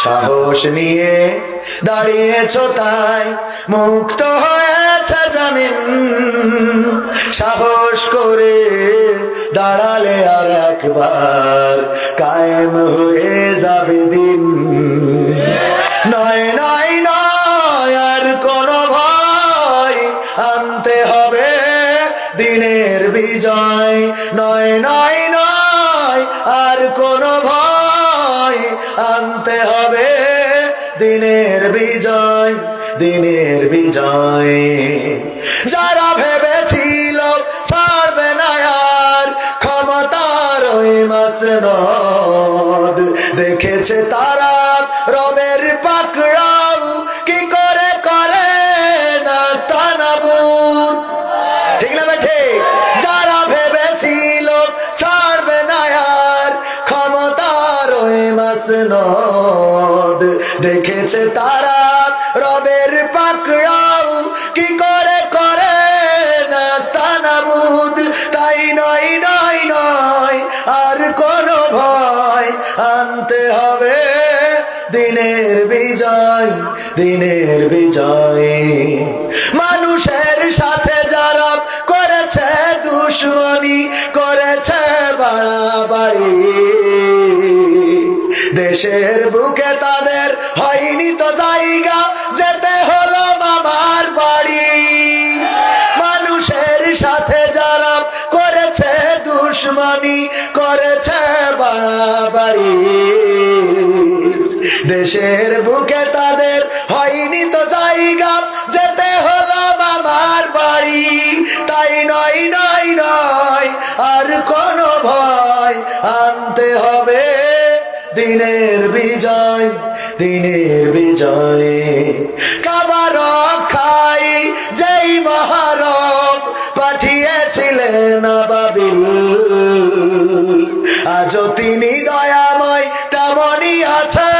সাহস নিয়ে দাঁড়িয়েছ তাই মুক্ত হয়েছে জামিন। সাহস করে দাঁড়ালে আর একবার কায়েম হয়ে যাবে দিন। নয় নয় নয় আর কোনো ভয়, আনতে হবে দিনের বিজয়। নয় নয় নয় আর কোনো ভয়, আনতে হবে দিনের বিজয়, দিনের বিজয়। যারা ভেবেছিল ছাড়বে না আর ক্ষমতার ওই মাসনদ, দেখেছে তারা রবের পাকড়াও কি করে করে নাস্তানাবুদ। ঠিক না ঠিক? যারা ভেবেছিল ছাড়বে না আর ক্ষমতার ওই মাসনদ, দেখেছে তারা রবের পাকড়াও কি করে করে নাস্তানাবুদ। তাই নয় নয় নয় আর কোনো ভয়, আনতে হবে দিনের বিজয়, দিনের বিজয়। মানুষের সাথে যারা করেছে দুশ্মনী, করেছে বাড়াবাড়ি, দেশের বুকে তাদের হয়নি তো জায়গা, যেতে হলো মামার বাড়ি। মানুষের সাথে যারা করেছে দুশ্মনী, করেছে বাড়াবাড়ি, দেশের বুকে তাদের হয়নি তো জায়গা, যেতে হলো মামার বাড়ি। তাই নয় নয় নয় আর কোনো ভয়, আনতে হবে দিনের বিজয়, দিনের বিজয়। কাবা রক্ষাই যেই মহারব পাঠিয়েছিলেন আবাবিল, আজও তিনি দয়াময় তেমনই আছে